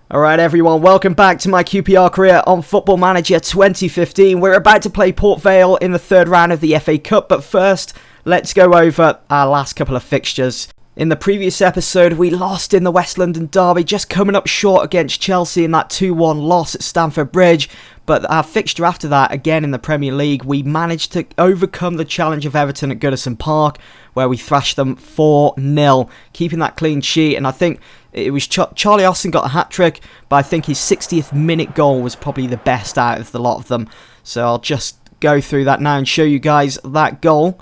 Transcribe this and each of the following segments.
Alright everyone, welcome back to my QPR career on Football Manager 2015. We're about to play Port Vale in the third round of the FA Cup, but first, let's go over our last couple of fixtures. In the previous episode, we lost in the West London derby, just coming up short against Chelsea in that 2-1 loss at Stamford Bridge. But our fixture after that, again in the Premier League, we managed to overcome the challenge of Everton at Goodison Park, where we thrashed them 4-0, keeping that clean sheet. And I think it was Charlie Austin got a hat-trick, but I think his 60th minute goal was probably the best out of the lot of them. So I'll just go through that now and show you guys that goal.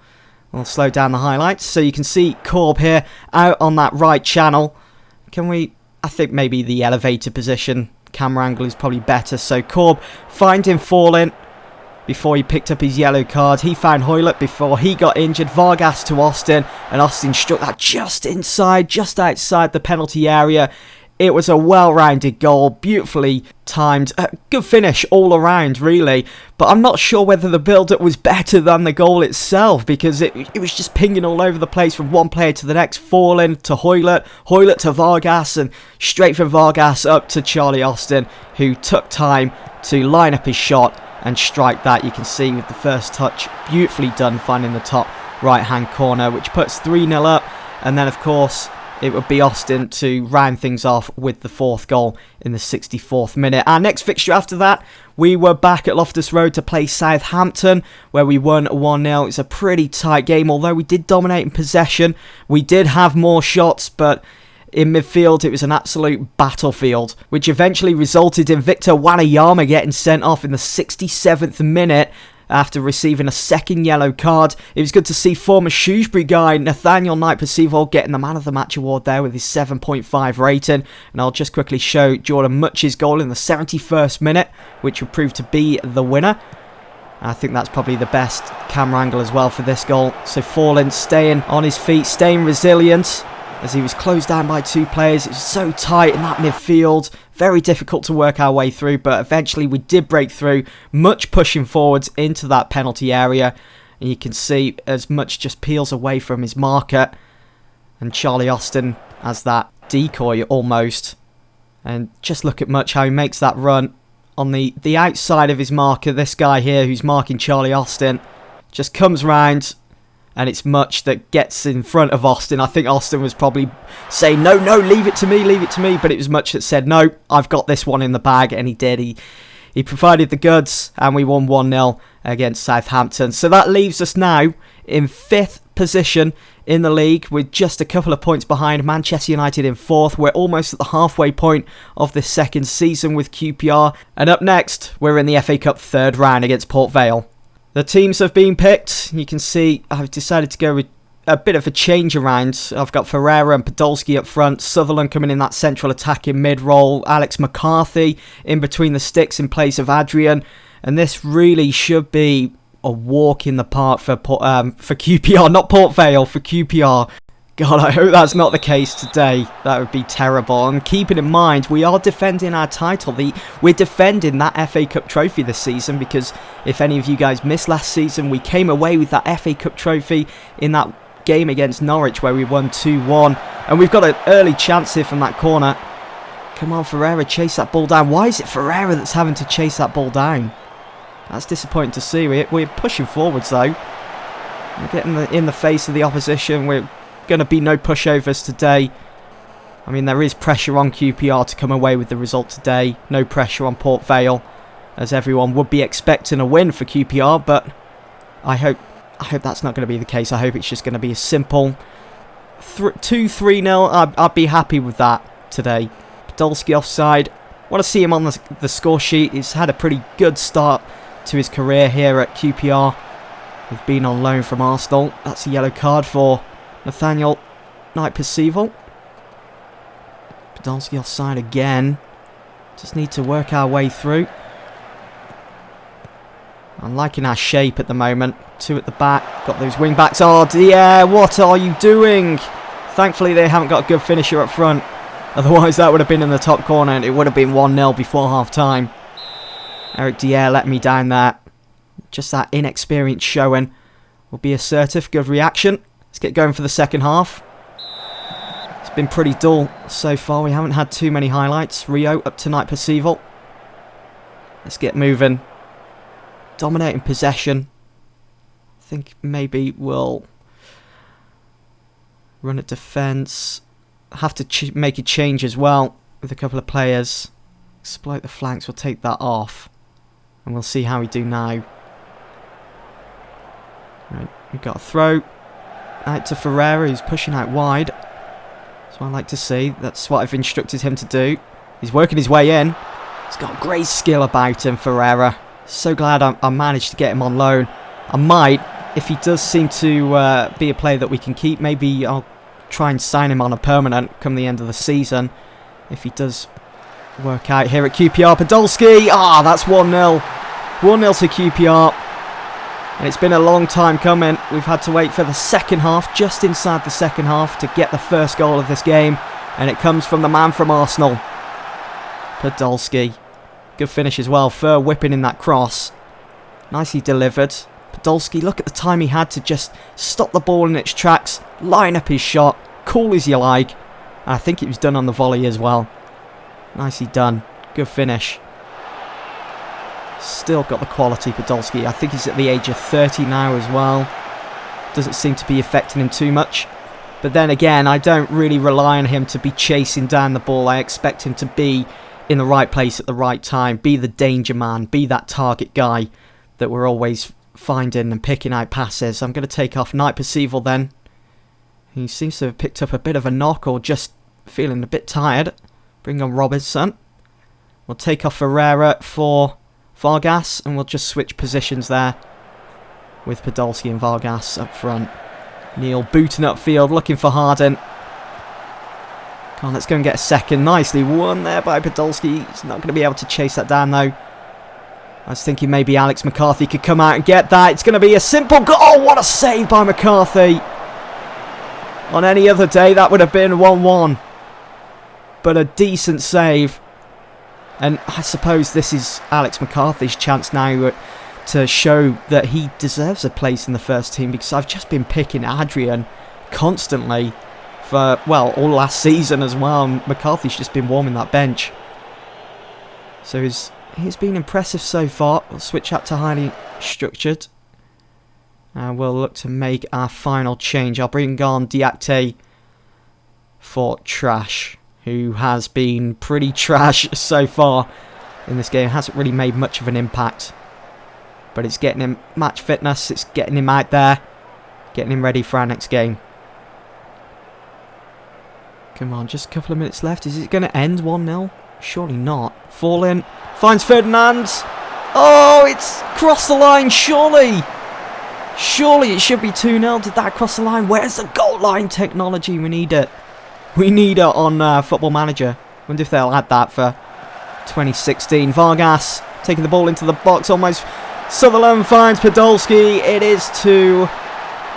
I'll slow down the highlights. So you can see Corb here out on that right channel. I think maybe the elevated position camera angle is probably better. So Corb find him falling before he picked up his yellow card. He found Hoylett before he got injured. Vargas to Austin, and Austin struck that just outside the penalty area. It was a well-rounded goal, beautifully timed, good finish all around really, but I'm not sure whether the build-up was better than the goal itself, because it was just pinging all over the place from one player to the next, falling to Hoylett to Vargas, and straight from Vargas up to Charlie Austin, who took time to line up his shot and strike that. You can see with the first touch, beautifully done, finding the top right-hand corner, which puts 3-0 up, and then of course it would be Austin to round things off with the fourth goal in the 64th minute. Our next fixture after that, we were back at Loftus Road to play Southampton, where we won 1-0. It's a pretty tight game, although we did dominate in possession. We did have more shots, but in midfield it was an absolute battlefield, which eventually resulted in Victor Wanyama getting sent off in the 67th minute after receiving a second yellow card. It was good to see former Shrewsbury guy Nathaniel Knight-Percival getting the Man of the Match award there with his 7.5 rating. And I'll just quickly show Jordan Much's goal in the 71st minute, which would prove to be the winner. I think that's probably the best camera angle as well for this goal. So Fallen staying on his feet, staying resilient, as he was closed down by two players. It was so tight in that midfield, very difficult to work our way through, but eventually we did break through, Much pushing forwards into that penalty area, and you can see as Much just peels away from his marker, and Charlie Austin as that decoy almost. And just look at Much, how he makes that run on the outside of his marker. This guy here who's marking Charlie Austin just comes round, and it's Much that gets in front of Austin. I think Austin was probably saying, no, leave it to me. But it was Much that said, no, I've got this one in the bag. And he did. He provided the goods, and we won 1-0 against Southampton. So that leaves us now in 5th position in the league, with just a couple of points behind Manchester United in 4th. We're almost at the halfway point of this second season with QPR. And up next, we're in the FA Cup third round against Port Vale. The teams have been picked. You can see I've decided to go with a bit of a change around. I've got Ferreira and Podolski up front, Sutherland coming in that central attacking mid-role, Alex McCarthy in between the sticks in place of Adrian, and this really should be a walk in the park for QPR, not Port Vale, for QPR. God, I hope that's not the case today. That would be terrible. And keeping in mind, we are defending our title. We're defending that FA Cup trophy this season, because if any of you guys missed last season, we came away with that FA Cup trophy in that game against Norwich where we won 2-1. And we've got an early chance here from that corner. Come on, Ferreira, chase that ball down. Why is it Ferreira that's having to chase that ball down? That's disappointing to see. We're pushing forwards though. We're getting in the face of the opposition. We're going to be no pushovers today. I mean, there is pressure on QPR to come away with the result today. No pressure on Port Vale, as everyone would be expecting a win for QPR, but I hope that's not going to be the case. I hope it's just going to be a simple 2-3-0. I'd be happy with that today. Podolski offside. Want to see him on the score sheet. He's had a pretty good start to his career here at QPR. He's been on loan from Arsenal. That's a yellow card for Nathaniel Knight-Percival. Podolski offside again. Just need to work our way through. I'm liking our shape at the moment. Two at the back. Got those wing backs. Oh dear, what are you doing? Thankfully they haven't got a good finisher up front. Otherwise that would have been in the top corner and it would have been 1-0 before half time. Eric Dier let me down there. Just that inexperience showing. Will be assertive. Good reaction. Let's get going for the second half. It's been pretty dull so far. We haven't had too many highlights. Rio up tonight, Percival. Let's get moving. Dominating possession. I think maybe we'll run at defence. Have to make a change as well with a couple of players. Exploit the flanks. We'll take that off. And we'll see how we do now. Right, we've got a throw out to Ferreira, who's pushing out wide. That's what I like to see. That's what I've instructed him to do. He's working his way in. He's got great skill about him, Ferreira. So glad I managed to get him on loan. I might, if he does seem to be a player that we can keep, maybe I'll try and sign him on a permanent come the end of the season. If he does work out here at QPR. Podolski, that's 1-0. 1-0 to QPR. And it's been a long time coming. We've had to wait for the second half, just inside the second half, to get the first goal of this game. And it comes from the man from Arsenal, Podolski. Good finish as well. Fur whipping in that cross. Nicely delivered. Podolski, look at the time he had to just stop the ball in its tracks, line up his shot, cool as you like. And I think it was done on the volley as well. Nicely done. Good finish. Still got the quality, Podolski. I think he's at the age of 30 now as well. Doesn't seem to be affecting him too much. But then again, I don't really rely on him to be chasing down the ball. I expect him to be in the right place at the right time. Be the danger man. Be that target guy that we're always finding and picking out passes. I'm going to take off Night Percival then. He seems to have picked up a bit of a knock or just feeling a bit tired. Bring on Robinson. We'll take off Ferreira for Vargas, and we'll just switch positions there with Podolski and Vargas up front. Neil booting upfield, looking for Harden. Come on, let's go and get a second. Nicely won there by Podolski. He's not going to be able to chase that down, though. I was thinking maybe Alex McCarthy could come out and get that. It's going to be a simple goal. Oh, what a save by McCarthy. On any other day, that would have been 1-1. But a decent save. And I suppose this is Alex McCarthy's chance now to show that he deserves a place in the first team, because I've just been picking Adrian constantly for, well, all last season as well. And McCarthy's just been warming that bench. So he's been impressive so far. We'll switch up to highly structured. And we'll look to make our final change. I'll bring on Diakite for Trash, who has been pretty trash so far in this game. Hasn't really made much of an impact. But it's getting him match fitness. It's getting him out there. Getting him ready for our next game. Come on, just a couple of minutes left. Is it going to end 1-0? Surely not. Fall in. Finds Ferdinand. Oh, it's crossed the line, surely. Surely it should be 2-0. Did that cross the line? Where's the goal line technology? We need it. We need it on Football Manager. Wonder if they'll add that for 2016. Vargas taking the ball into the box almost. Sutherland finds Podolski. It is 2.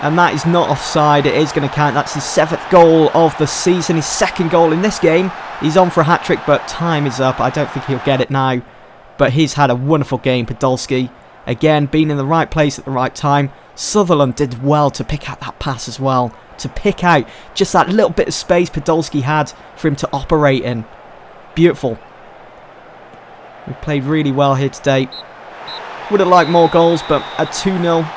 And that is not offside. It is going to count. That's his 7th goal of the season. His 2nd goal in this game. He's on for a hat-trick, but time is up. I don't think he'll get it now. But he's had a wonderful game, Podolski. Again, being in the right place at the right time. Sutherland did well to pick out that pass as well. To pick out just that little bit of space Podolski had for him to operate in. Beautiful. We've played really well here today. Would have liked more goals, but a 2-0,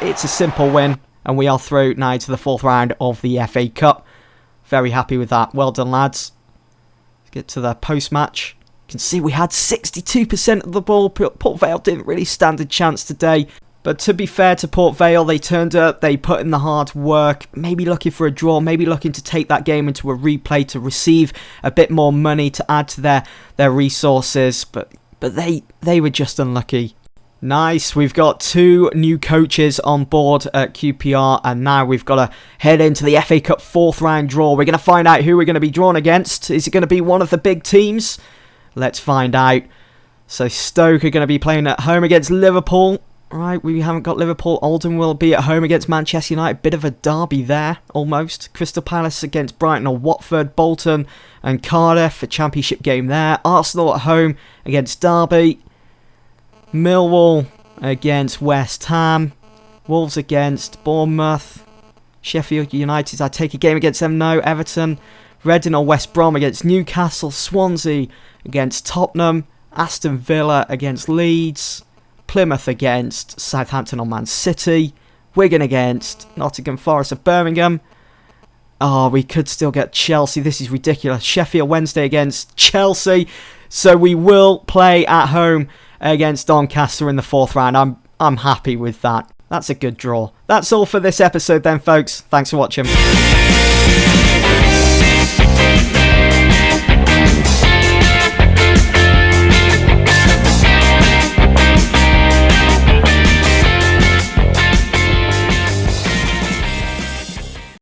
it's a simple win. And we are through now to the 4th round of the FA Cup. Very happy with that. Well done, lads. Let's get to the post-match. You can see we had 62% of the ball. Port Vale didn't really stand a chance today. But to be fair to Port Vale, they turned up, they put in the hard work, maybe looking for a draw, maybe looking to take that game into a replay to receive a bit more money to add to their resources. But they were just unlucky. Nice, we've got 2 new coaches on board at QPR, and now we've got to head into the FA Cup 4th round draw. We're going to find out who we're going to be drawn against. Is it going to be one of the big teams? Let's find out. So Stoke are going to be playing at home against Liverpool. Right, we haven't got Liverpool. Oldham will be at home against Manchester United. Bit of a derby there, almost. Crystal Palace against Brighton or Watford. Bolton and Cardiff, a championship game there. Arsenal at home against Derby. Millwall against West Ham. Wolves against Bournemouth. Sheffield United, I take a game against them. No. Everton Reading or West Brom against Newcastle, Swansea against Tottenham, Aston Villa against Leeds, Plymouth against Southampton or Man City, Wigan against Nottingham Forest of Birmingham. Oh, we could still get Chelsea. This is ridiculous. Sheffield Wednesday against Chelsea. So we will play at home against Doncaster in the 4th round. I'm happy with that. That's a good draw. That's all for this episode then, folks. Thanks for watching.